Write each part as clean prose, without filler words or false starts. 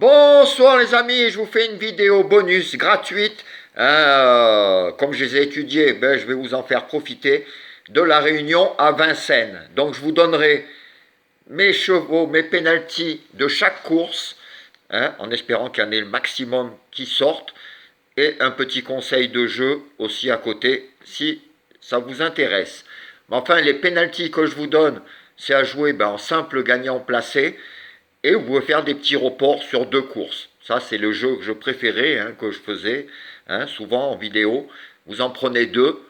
Bonsoir les amis, je vous fais une vidéo bonus gratuite. Comme je les ai étudiés, je vais vous en faire profiter de la réunion à Vincennes. Donc je vous donnerai mes chevaux, mes pénaltys de chaque course, en espérant qu'il y en ait le maximum qui sortent. Et un petit conseil de jeu aussi à côté, si ça vous intéresse. Mais enfin, les pénaltys que je vous donne, c'est à jouer en simple gagnant placé. Et vous pouvez faire des petits reports sur 2 courses. Ça, c'est le jeu que je préférais, que je faisais, souvent en vidéo. Vous en prenez 2,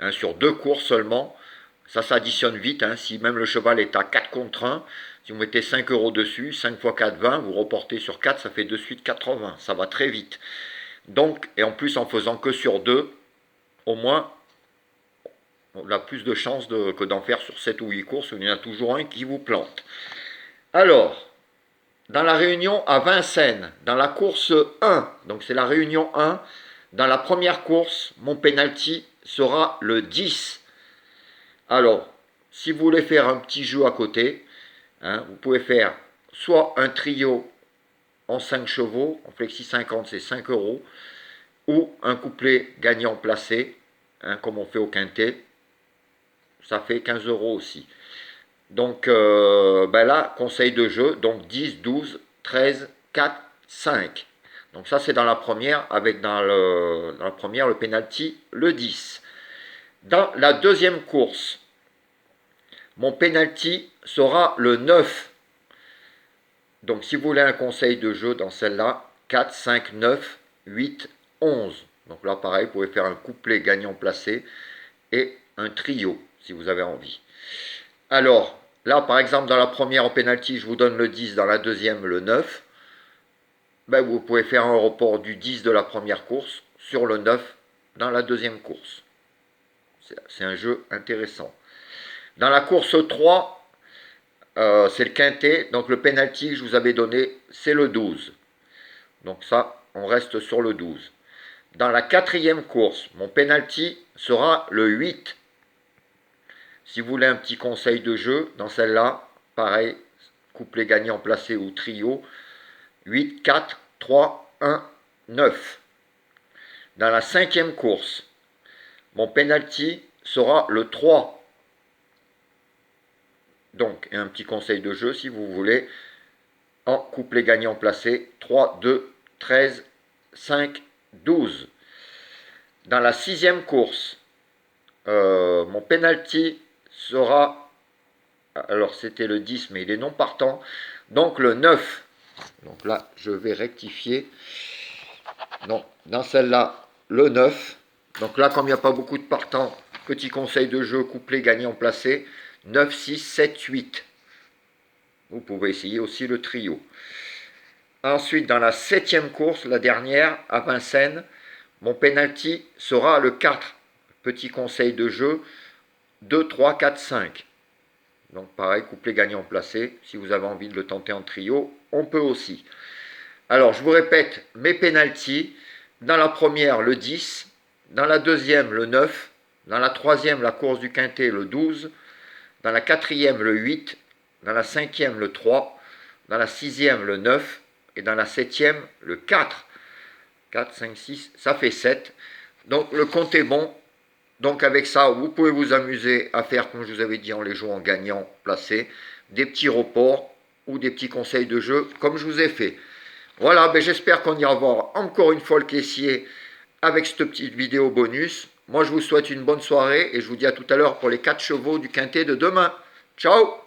sur 2 courses seulement. Ça s'additionne vite. Si même le cheval est à 4 contre 1, si vous mettez 5 euros dessus, 5 x 4, 20, vous reportez sur 4, ça fait de suite 80. Ça va très vite. Donc, et en plus, en faisant que sur 2, au moins, on a plus de chances que d'en faire sur 7 ou 8 courses. Il y en a toujours un qui vous plante. Alors, dans la réunion à Vincennes, dans la course 1, donc c'est la réunion 1, dans la première course, mon penalty sera le 10. Alors, si vous voulez faire un petit jeu à côté, vous pouvez faire soit un trio en 5 chevaux, en flexi 50 c'est 5 euros, ou un couplet gagnant placé, comme on fait au quintet, ça fait 15 euros aussi. Donc là, conseil de jeu, donc 10, 12, 13, 4, 5. Donc ça c'est dans la première, avec dans la première le penalty, le 10. Dans la deuxième course, mon penalty sera le 9. Donc si vous voulez un conseil de jeu dans celle-là, 4, 5, 9, 8, 11. Donc là pareil, vous pouvez faire un couplet gagnant placé et un trio si vous avez envie. Alors, là, par exemple, dans la première en penalty, je vous donne le 10, dans la deuxième, le 9. Vous pouvez faire un report du 10 de la première course sur le 9 dans la deuxième course. C'est un jeu intéressant. Dans la course 3, c'est le quintet. Donc le penalty que je vous avais donné, c'est le 12. Donc ça, on reste sur le 12. Dans la quatrième course, mon penalty sera le 8. Si vous voulez un petit conseil de jeu, dans celle-là, pareil, couplet gagnant placé ou trio, 8, 4, 3, 1, 9. Dans la cinquième course, mon penalty sera le 3. Donc, un petit conseil de jeu, si vous voulez, en couplet gagnant placé, 3, 2, 13, 5, 12. Dans la sixième course, mon penalty sera, alors c'était le 10 mais il est non partant, donc le 9. Donc là je vais rectifier, non, dans celle-là le 9. Donc là comme il n'y a pas beaucoup de partants, petit conseil de jeu, couplet gagnant placé, 9, 6, 7, 8. Vous pouvez essayer aussi le trio. Ensuite dans la septième course, la dernière à Vincennes, mon penalty sera le 4. Petit conseil de jeu, 2, 3, 4, 5. Donc pareil, couplet gagnant placé. Si vous avez envie de le tenter en trio, on peut aussi. Alors je vous répète mes pénaltys. Dans la première, le 10. Dans la deuxième, le 9. Dans la troisième, la course du quintet, le 12. Dans la quatrième, le 8. Dans la cinquième, le 3. Dans la sixième, le 9. Et dans la septième, le 4. 4, 5, 6, ça fait 7. Donc le compte est bon. Donc avec ça, vous pouvez vous amuser à faire, comme je vous avais dit, en les jouant gagnant, placé, des petits reports ou des petits conseils de jeu, comme je vous ai fait. Voilà, j'espère qu'on ira voir encore une fois le caissier avec cette petite vidéo bonus. Moi, je vous souhaite une bonne soirée et je vous dis à tout à l'heure pour les 4 chevaux du quintet de demain. Ciao!